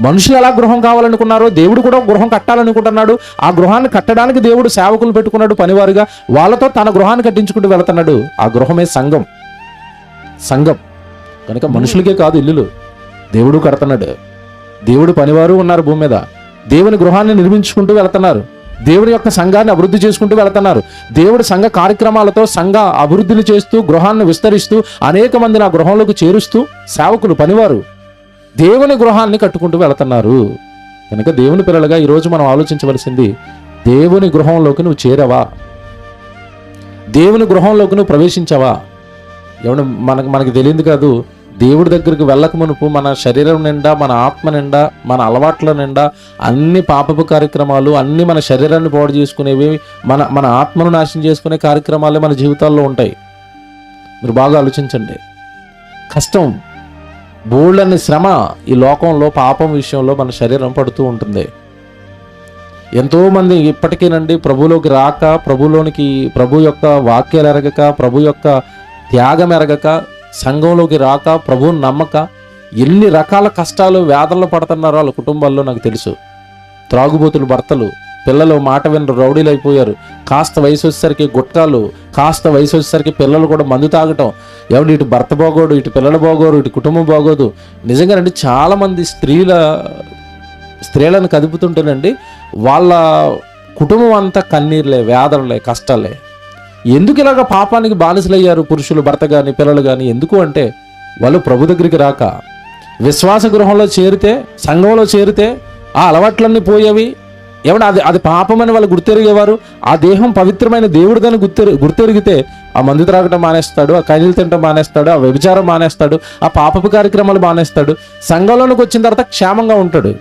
మనుషులు ఎలా గృహం కావాలనుకున్నారో దేవుడు కూడా గృహం కట్టాలనుకుంటున్నాడు. ఆ గృహాన్ని కట్టడానికి దేవుడు సేవకులు పెట్టుకున్నాడు పనివారుగా. వాళ్ళతో తన గృహాన్ని కట్టించుకుంటూ వెళుతున్నాడు. ఆ గృహమే సంఘం. కనుక మనుషులకే కాదు ఇల్లులు, దేవుడు కడుతున్నాడు. దేవుడు పనివారు ఉన్నారు భూమి మీద. దేవుని గృహాన్ని నిర్మించుకుంటూ వెళుతున్నారు. దేవుని యొక్క సంఘాన్ని అభివృద్ధి చేసుకుంటూ వెళుతున్నారు. దేవుడు సంఘ కార్యక్రమాలతో సంఘ అభివృద్ధిని చేస్తూ గృహాన్ని విస్తరిస్తూ అనేక మందిని ఆ గృహంలోకి చేరుస్తూ సేవకులు పనివారు దేవుని గృహాన్ని కట్టుకుంటూ వెళుతున్నారు. కనుక దేవుని పిల్లలుగా ఈరోజు మనం ఆలోచించవలసింది, దేవుని గృహంలోకి నువ్వు చేరవా? దేవుని గృహంలోకి నువ్వు ప్రవేశించవా? ఎవడు మనకి తెలియదు కాదు. దేవుడి దగ్గరికి వెళ్ళక మునుపు మన శరీరం నిండా, మన ఆత్మ నిండా, మన అలవాట్ల నిండా అన్ని పాపపు కార్యక్రమాలు, అన్ని మన శరీరాన్ని పాడు చేసుకునేవి, మన ఆత్మను నాశనం చేసుకునే కార్యక్రమాలే మన జీవితాల్లో ఉంటాయి. మీరు బాగా ఆలోచించండి. కష్టం, బోళ్ళని శ్రమ ఈ లోకంలో పాపం విషయంలో మన శరీరం పడుతూ ఉంటుంది. ఎంతోమంది ఇప్పటికేనండి ప్రభులోకి రాక, ప్రభు యొక్క వాక్యాలు ఎరగక, ప్రభు యొక్క త్యాగం ఎరగక, సంఘంలోకి రాక, ప్రభువుని నమ్మక ఎన్ని రకాల కష్టాలు వేదనలు పడుతున్నారో వాళ్ళ కుటుంబాల్లో నాకు తెలుసు. త్రాగుబోతులు భర్తలు, పిల్లలు మాట వినరు, రౌడీలు అయిపోయారు. కాస్త వయసు వచ్చేసరికి గుట్కాలు, కాస్త వయసు వచ్చేసరికి పిల్లలు కూడా మందు తాగటం. ఎవరు ఇటు భర్త బాగోడు, ఇటు పిల్లలు బాగోరు, ఇటు కుటుంబం బాగోదు. నిజంగానండి చాలామంది స్త్రీలను కదుపుతుంటేనండి వాళ్ళ కుటుంబం అంతా కన్నీరులే, వేదనలే, కష్టాలే. ఎందుకు ఇలాగ పాపానికి బానిసలయ్యారు పురుషులు, భర్త కానీ పిల్లలు కానీ? ఎందుకు అంటే వాళ్ళు ప్రభు దగ్గరికి రాక, విశ్వాస గృహంలో చేరితే, సంఘంలో చేరితే ఆ అలవాట్లన్నీ పోయేవి. ఏమన్నా అది పాపమని వాళ్ళు గుర్తెరిగేవారు. ఆ దేహం పవిత్రమైన దేవుడిదని గుర్తెరిగితే ఆ మందు త్రాగటం మానేస్తాడు, ఆ కైనీలు తినటం మానేస్తాడు, ఆ వ్యభిచారం మానేస్తాడు, ఆ పాపపు కార్యక్రమాలు మానేస్తాడు. సంఘంలోనికి వచ్చిన తర్వాత క్షేమంగా ఉంటాడు.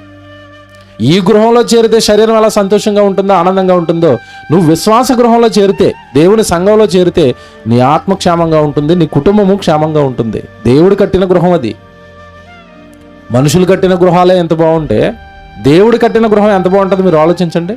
ఈ గృహంలో చేరితే శరీరం ఎలా సంతోషంగా ఉంటుందో, ఆనందంగా ఉంటుందో, నువ్వు విశ్వాస గృహంలో చేరితే, దేవుని సంఘంలో చేరితే నీ ఆత్మ క్షేమంగా ఉంటుంది, నీ కుటుంబము క్షేమంగా ఉంటుంది. దేవుడు కట్టిన గృహం అది. మనుషులు కట్టిన గృహాలే ఎంత బాగుంటే దేవుడు కట్టిన గృహం ఎంత బాగుంటుంది మీరు ఆలోచించండి.